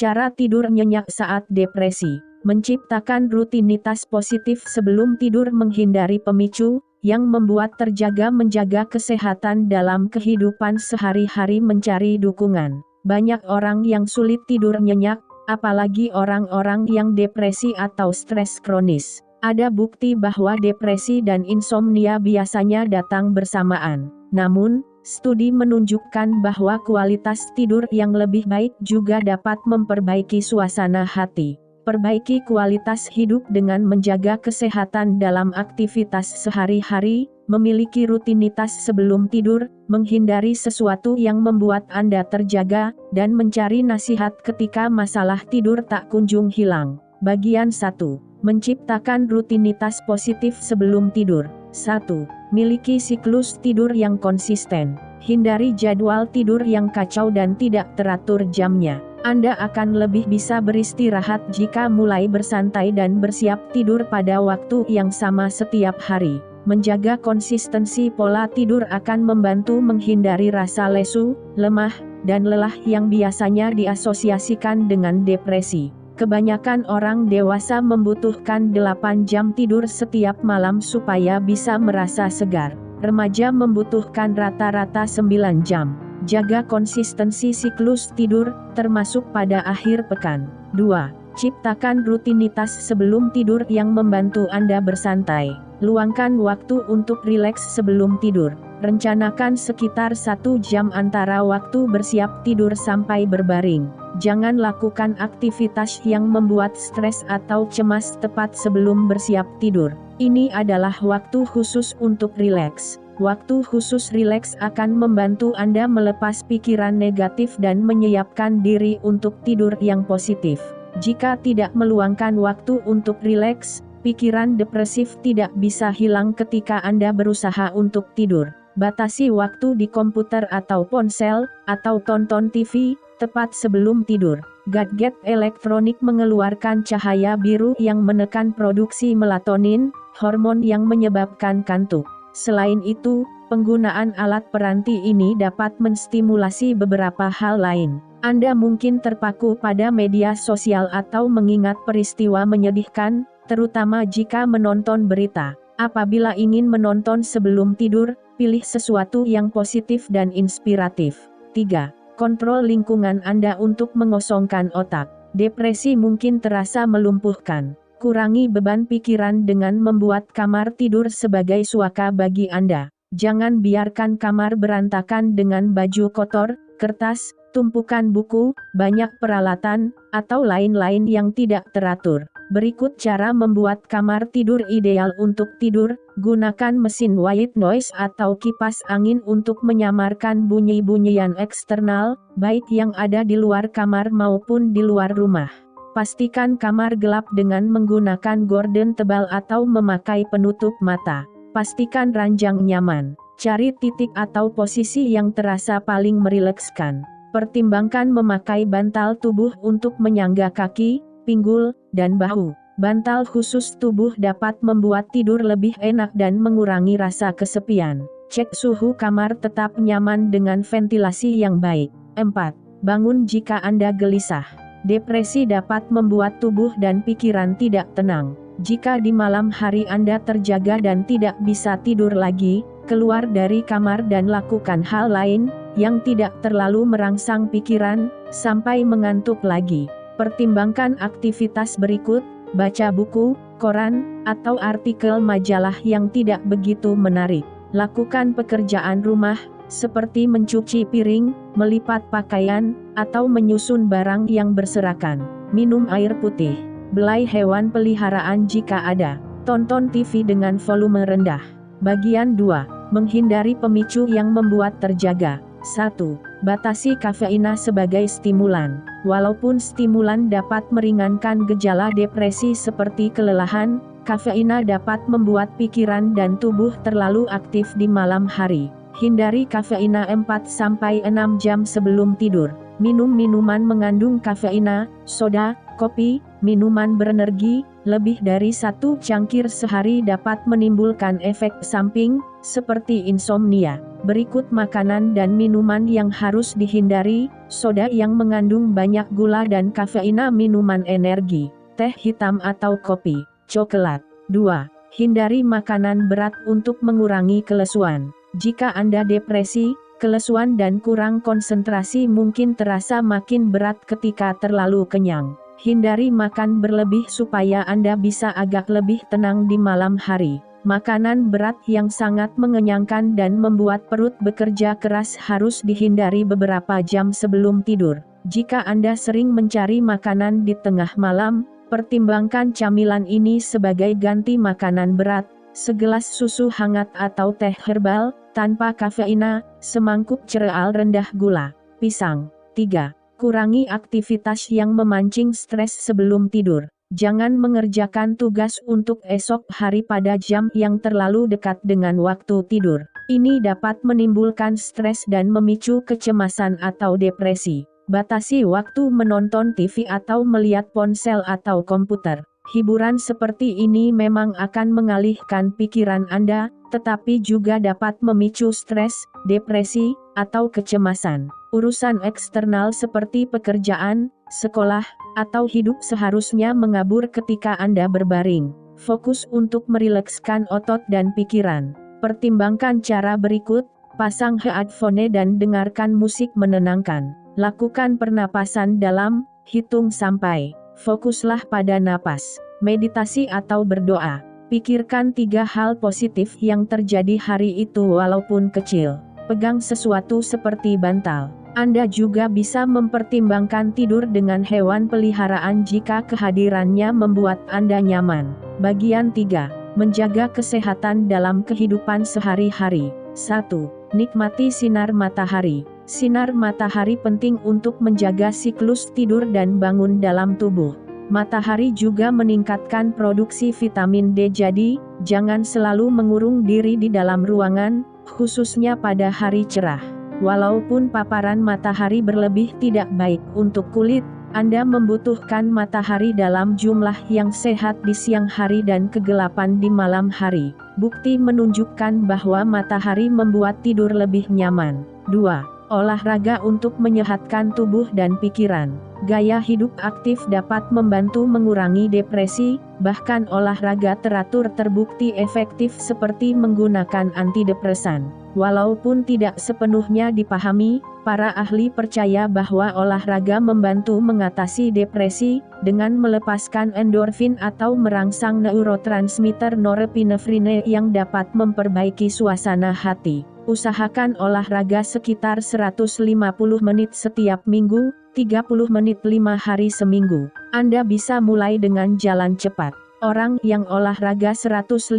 Cara tidur nyenyak saat depresi. Menciptakan rutinitas positif sebelum tidur menghindari pemicu yang membuat menjaga kesehatan dalam kehidupan sehari-hari. Mencari dukungan. Banyak orang yang sulit tidur nyenyak, apalagi orang-orang yang depresi atau stres kronis. Ada bukti bahwa depresi dan insomnia biasanya datang bersamaan. Namun, studi menunjukkan bahwa kualitas tidur yang lebih baik juga dapat memperbaiki suasana hati. Perbaiki kualitas hidup dengan menjaga kesehatan dalam aktivitas sehari-hari, memiliki rutinitas sebelum tidur, menghindari sesuatu yang membuat Anda terjaga, dan mencari nasihat ketika masalah tidur tak kunjung hilang. Bagian 1. Menciptakan rutinitas positif sebelum tidur. 1. Miliki siklus tidur yang konsisten. Hindari jadwal tidur yang kacau dan tidak teratur jamnya. Anda akan lebih bisa beristirahat jika mulai bersantai dan bersiap tidur pada waktu yang sama setiap hari. Menjaga konsistensi pola tidur akan membantu menghindari rasa lesu, lemah, dan lelah yang biasanya diasosiasikan dengan depresi. Kebanyakan orang dewasa membutuhkan 8 jam tidur setiap malam supaya bisa merasa segar. Remaja membutuhkan rata-rata 9 jam. Jaga konsistensi siklus tidur, termasuk pada akhir pekan. 2. Ciptakan rutinitas sebelum tidur yang membantu Anda bersantai. Luangkan waktu untuk rileks sebelum tidur. Rencanakan sekitar 1 jam antara waktu bersiap tidur sampai berbaring. Jangan lakukan aktivitas yang membuat stres atau cemas tepat sebelum bersiap tidur. Ini adalah waktu khusus untuk rileks. Waktu khusus rileks akan membantu Anda melepas pikiran negatif dan menyiapkan diri untuk tidur yang positif. Jika tidak meluangkan waktu untuk rileks, pikiran depresif tidak bisa hilang ketika Anda berusaha untuk tidur. Batasi waktu di komputer atau ponsel, atau tonton TV, tepat sebelum tidur. Gadget elektronik mengeluarkan cahaya biru yang menekan produksi melatonin, hormon yang menyebabkan kantuk. Selain itu, penggunaan alat peranti ini dapat menstimulasi beberapa hal lain. Anda mungkin terpaku pada media sosial atau mengingat peristiwa menyedihkan, terutama jika menonton berita. Apabila ingin menonton sebelum tidur, pilih sesuatu yang positif dan inspiratif. 3. Kontrol lingkungan Anda untuk mengosongkan otak. Depresi mungkin terasa melumpuhkan. Kurangi beban pikiran dengan membuat kamar tidur sebagai suaka bagi Anda. Jangan biarkan kamar berantakan dengan baju kotor, kertas, tumpukan buku, banyak peralatan, atau lain-lain yang tidak teratur. Berikut cara membuat kamar tidur ideal untuk tidur. Gunakan mesin white noise atau kipas angin untuk menyamarkan bunyi-bunyian eksternal, baik yang ada di luar kamar maupun di luar rumah. Pastikan kamar gelap dengan menggunakan gorden tebal atau memakai penutup mata. Pastikan ranjang nyaman. Cari titik atau posisi yang terasa paling merilekskan. Pertimbangkan memakai bantal tubuh untuk menyangga kaki, pinggul, dan bahu. Bantal khusus tubuh dapat membuat tidur lebih enak dan mengurangi rasa kesepian. Cek suhu kamar tetap nyaman dengan ventilasi yang baik. 4. Bangun jika Anda gelisah. Depresi dapat membuat tubuh dan pikiran tidak tenang. Jika di malam hari Anda terjaga dan tidak bisa tidur lagi, keluar dari kamar dan lakukan hal lain yang tidak terlalu merangsang pikiran sampai mengantuk lagi. Pertimbangkan aktivitas berikut: baca buku, koran, atau artikel majalah yang tidak begitu menarik. Lakukan pekerjaan rumah, seperti mencuci piring, melipat pakaian, atau menyusun barang yang berserakan. Minum air putih. Belai hewan peliharaan jika ada. Tonton TV dengan volume rendah. Bagian 2. Menghindari pemicu yang membuat terjaga. 1. Batasi kafeina sebagai stimulan. Walaupun stimulan dapat meringankan gejala depresi seperti kelelahan, kafeina dapat membuat pikiran dan tubuh terlalu aktif di malam hari. Hindari kafeina 4-6 jam sebelum tidur. Minum minuman mengandung kafeina, soda, kopi, minuman berenergi, lebih dari 1 cangkir sehari dapat menimbulkan efek samping, seperti insomnia. Berikut makanan dan minuman yang harus dihindari: soda yang mengandung banyak gula dan kafeina, minuman energi, teh hitam atau kopi, coklat. 2. Hindari makanan berat untuk mengurangi kelesuan. Jika Anda depresi, kelesuan dan kurang konsentrasi mungkin terasa makin berat ketika terlalu kenyang. Hindari makan berlebih supaya Anda bisa agak lebih tenang di malam hari. Makanan berat yang sangat mengenyangkan dan membuat perut bekerja keras harus dihindari beberapa jam sebelum tidur. Jika Anda sering mencari makanan di tengah malam, pertimbangkan camilan ini sebagai ganti makanan berat: segelas susu hangat atau teh herbal, tanpa kafeina, semangkuk cereal rendah gula, pisang. 3. Kurangi aktivitas yang memancing stres sebelum tidur. Jangan mengerjakan tugas untuk esok hari pada jam yang terlalu dekat dengan waktu tidur. Ini dapat menimbulkan stres dan memicu kecemasan atau depresi. Batasi waktu menonton TV atau melihat ponsel atau komputer. Hiburan seperti ini memang akan mengalihkan pikiran Anda, tetapi juga dapat memicu stres, depresi, atau kecemasan. Urusan eksternal seperti pekerjaan, sekolah, atau hidup seharusnya mengabur ketika Anda berbaring. Fokus untuk merilekskan otot dan pikiran. Pertimbangkan cara berikut: pasang headphone dan dengarkan musik menenangkan. Lakukan pernapasan dalam, hitung sampai. Fokuslah pada napas. Meditasi atau berdoa. Pikirkan 3 hal positif yang terjadi hari itu walaupun kecil. Pegang sesuatu seperti bantal. Anda juga bisa mempertimbangkan tidur dengan hewan peliharaan jika kehadirannya membuat Anda nyaman. Bagian 3. Menjaga kesehatan dalam kehidupan sehari-hari. 1. Nikmati sinar matahari. Sinar matahari penting untuk menjaga siklus tidur dan bangun dalam tubuh. Matahari juga meningkatkan produksi vitamin D, jadi jangan selalu mengurung diri di dalam ruangan, khususnya pada hari cerah. Walaupun paparan matahari berlebih tidak baik untuk kulit, Anda membutuhkan matahari dalam jumlah yang sehat di siang hari dan kegelapan di malam hari. Bukti menunjukkan bahwa matahari membuat tidur lebih nyaman. 2. Olahraga untuk menyehatkan tubuh dan pikiran. Gaya hidup aktif dapat membantu mengurangi depresi, bahkan olahraga teratur terbukti efektif seperti menggunakan antidepresan. Walaupun tidak sepenuhnya dipahami, para ahli percaya bahwa olahraga membantu mengatasi depresi, dengan melepaskan endorfin atau merangsang neurotransmitter norepinefrine yang dapat memperbaiki suasana hati. Usahakan olahraga sekitar 150 menit setiap minggu, 30 menit 5 hari seminggu. Anda bisa mulai dengan jalan cepat. Orang yang olahraga 150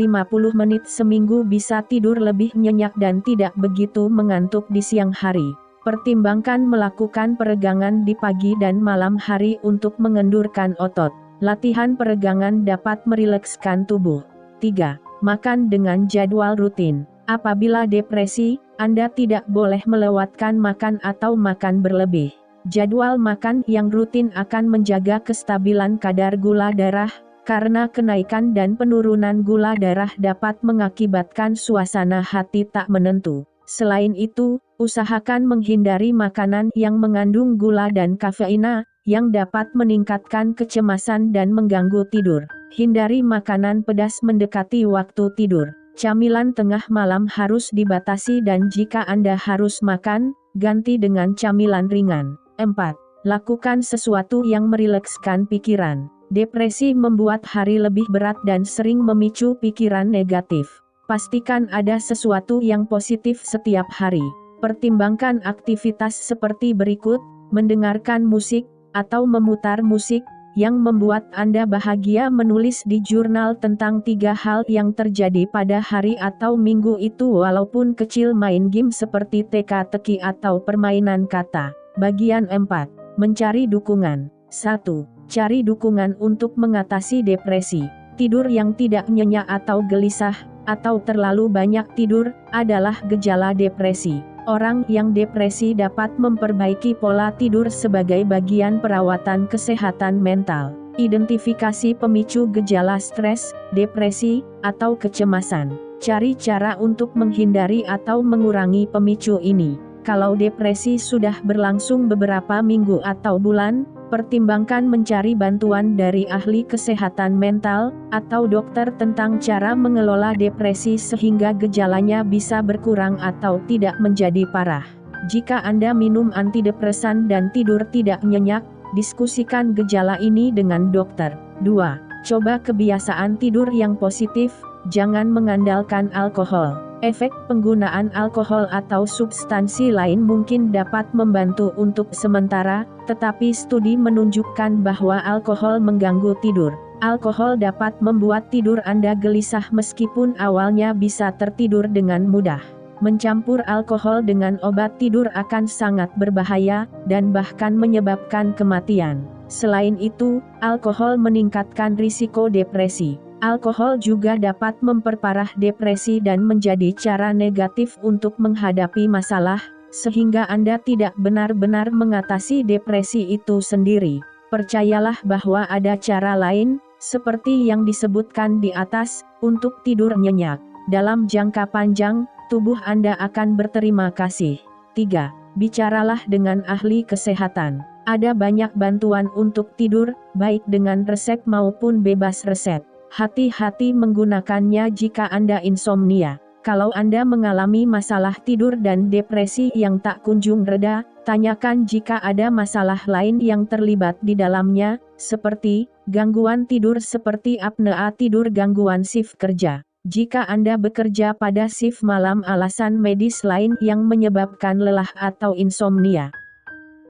menit seminggu bisa tidur lebih nyenyak dan tidak begitu mengantuk di siang hari. Pertimbangkan melakukan peregangan di pagi dan malam hari untuk mengendurkan otot. Latihan peregangan dapat merilekskan tubuh. 3. Makan dengan jadwal rutin. Apabila depresi, Anda tidak boleh melewatkan makan atau makan berlebih. Jadwal makan yang rutin akan menjaga kestabilan kadar gula darah, karena kenaikan dan penurunan gula darah dapat mengakibatkan suasana hati tak menentu. Selain itu, usahakan menghindari makanan yang mengandung gula dan kafeina, yang dapat meningkatkan kecemasan dan mengganggu tidur. Hindari makanan pedas mendekati waktu tidur. Camilan tengah malam harus dibatasi dan jika Anda harus makan, ganti dengan camilan ringan. 4. Lakukan sesuatu yang merilekskan pikiran. Depresi membuat hari lebih berat dan sering memicu pikiran negatif. Pastikan ada sesuatu yang positif setiap hari. Pertimbangkan aktivitas seperti berikut: mendengarkan musik, atau memutar musik, yang membuat Anda bahagia, menulis di jurnal tentang 3 hal yang terjadi pada hari atau minggu itu walaupun kecil, main game seperti teka-teki atau permainan kata. Bagian 4. Mencari dukungan. 1. Cari dukungan untuk mengatasi depresi. Tidur yang tidak nyenyak atau gelisah, atau terlalu banyak tidur, adalah gejala depresi. Orang yang depresi dapat memperbaiki pola tidur sebagai bagian perawatan kesehatan mental. Identifikasi pemicu gejala stres, depresi, atau kecemasan. Cari cara untuk menghindari atau mengurangi pemicu ini. Kalau depresi sudah berlangsung beberapa minggu atau bulan, pertimbangkan mencari bantuan dari ahli kesehatan mental atau dokter tentang cara mengelola depresi sehingga gejalanya bisa berkurang atau tidak menjadi parah. Jika Anda minum antidepresan dan tidur tidak nyenyak, diskusikan gejala ini dengan dokter. 2. Coba kebiasaan tidur yang positif, jangan mengandalkan alkohol. Efek penggunaan alkohol atau substansi lain mungkin dapat membantu untuk sementara, tetapi studi menunjukkan bahwa alkohol mengganggu tidur. Alkohol dapat membuat tidur Anda gelisah meskipun awalnya bisa tertidur dengan mudah. Mencampur alkohol dengan obat tidur akan sangat berbahaya, dan bahkan menyebabkan kematian. Selain itu, alkohol meningkatkan risiko depresi. Alkohol juga dapat memperparah depresi dan menjadi cara negatif untuk menghadapi masalah, sehingga Anda tidak benar-benar mengatasi depresi itu sendiri. Percayalah bahwa ada cara lain, seperti yang disebutkan di atas, untuk tidur nyenyak. Dalam jangka panjang, tubuh Anda akan berterima kasih. 3. Bicaralah dengan ahli kesehatan. Ada banyak bantuan untuk tidur, baik dengan resep maupun bebas resep. Hati-hati menggunakannya jika Anda insomnia. Kalau Anda mengalami masalah tidur dan depresi yang tak kunjung reda, tanyakan jika ada masalah lain yang terlibat di dalamnya, seperti gangguan tidur seperti apnea tidur, gangguan shift kerja. Jika Anda bekerja pada shift malam, alasan medis lain yang menyebabkan lelah atau insomnia.